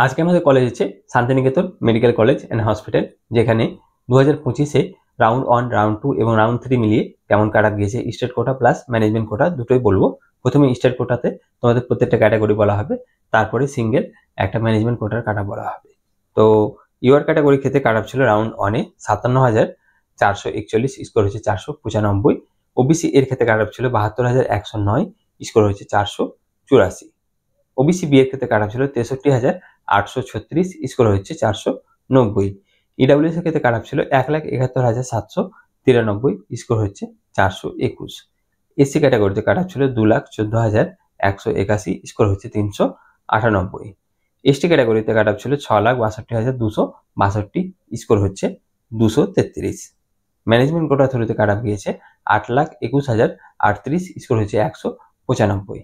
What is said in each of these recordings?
আজকে আমাদের কলেজ হচ্ছে Santiniketan medical college and hospital, যেখানে 2025-এ রাউন্ড 1, রাউন্ড 2 এবং রাউন্ড 3 মিলিয়ে কেমন কাট অফ গিয়েছে state quota plus management quota দুটোই বলবো। প্রথমে স্টেট কোটাতে তোমাদের প্রত্যেকটা ক্যাটাগরি বলা হবে, তারপরে সিঙ্গেল একটা ম্যানেজমেন্ট কোটার কাট অফ বলা হবে। তো ইউআর ক্যাটাগরি ক্ষেত্রে কাট অফ ছিল রাউন্ড 1-এ 57,441, স্কোর হচ্ছে 495। ওবিসি এর ক্ষেত্রে কাট অফ ছিল 72,109, স্কোর হচ্ছে 484। ওবিসি বি এর ক্ষেত্রে কাট অফ ছিল 63,836, স্কোর হচ্ছে 490। ইডাব্লিউএস এর ক্ষেত্রে কাট অফ ছিল 1,71,793, স্কোর হচ্ছে 421। এসসি ক্যাটাগরিতে কাট অফ ছিল 2,14,181, স্কোর হচ্ছে 398। এসটি ক্যাটাগরিতে কাট অফ ছিল 6,62,262, স্কোর হচ্ছে 233। ম্যানেজমেন্ট কোটা থ্রুতে কাট অফ গিয়েছে 8,21,038, স্কোর হচ্ছে 195।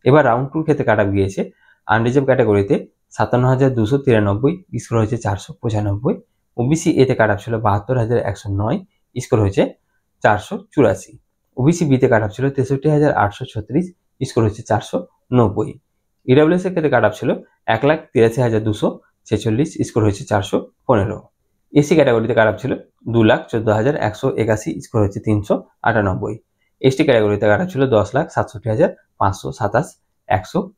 এবার রাউন্ড 2 ক্ষেত্রে কাট অফ গিয়েছে আনরিজার্ভ ক্যাটাগরিতে 57,293, স্কোর হয়েছে 495। ওবিসি এতে কাট অফ ছিল 72,109, স্কোর হয়েছে 484। ওবিসি বিতে কাট অফ ছিল 63,836, স্কোর হচ্ছে 490। ইডাব্লিউএস এর ক্ষেত্রে কাট অফ ছিল 1,83,246, স্কোর হয়েছে 415। এসি ক্যাটাগরিতে কাট অফ ছিল 2,14,181, স্কোর হচ্ছে 398। এসটি ক্যাটাগরিতে কাট অফ ছিল 10,67,527,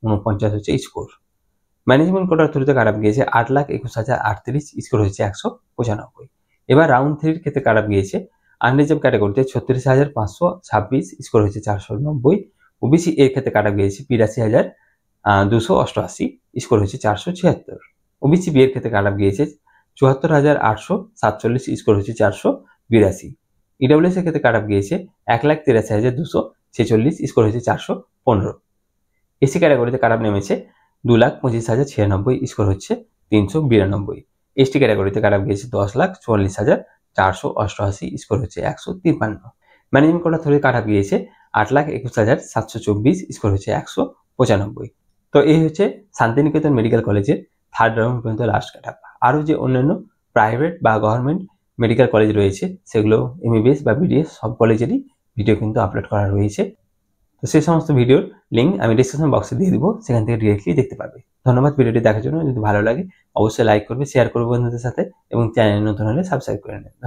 149 হচ্ছে স্কোর। ম্যানেজমেন্ট কোটার থ্রুতে কাট অফ গিয়েছে 8,21,038, স্কোর হচ্ছে 195। এবার রাউন্ড 3 এর ক্ষেত্রে কাট অফ গিয়েছে আনরিজার্ভ ক্যাটাগরিতে 36,526, স্কোর হচ্ছে 490। ওবিসি এর ক্ষেত্রে কাট অফ গিয়েছে 82,288, স্কোর হচ্ছে 476। ওবিসি বি এর ক্ষেত্রে কাট অফ গিয়েছে 74,847, স্কোর হচ্ছে 482। ইডাব্লিউএস এর ক্ষেত্রে কাট অফ গিয়েছে 1,83,246, স্কোর হচ্ছে 415। এসি ক্যাটাগরিতে কাট অফ নেমেছে 2,25,096, স্কোর হচ্ছে 392। এসটি ক্যাটাগরিতে কাট অফ গিয়েছে 10,44,488, স্কোর হচ্ছে 153। ম্যানেজমেন্ট কোটা থ্রুতে কাট অফ গিয়েছে 8,21,724, স্কোর হচ্ছে 195। তো এই হচ্ছে শান্তিনিকেতন মেডিকেল কলেজের থার্ড রাউন্ড পর্যন্ত লাস্ট কাট অফ। আরও যে অন্যান্য প্রাইভেট বা গভর্নমেন্ট মেডিকেল কলেজ রয়েছে সেগুলো এমবিবিএস বা বিডিএস সব কলেজেরই ভিডিও কিন্তু আপলোড করা রয়েছে। তো সেই সমস্ত ভিডিওর লিঙ্ক আমি ডিসক্রিপশন বক্সে দিয়ে দিব, সেখান থেকে ডিরেক্টলি দেখতে পাবে। ধন্যবাদ ভিডিওটি দেখার জন্য। যদি ভালো লাগে অবশ্যই লাইক করবে, শেয়ার করবে বন্ধুদের সাথে এবং চ্যানেল নতুন হলে সাবস্ক্রাইব করে নেবে।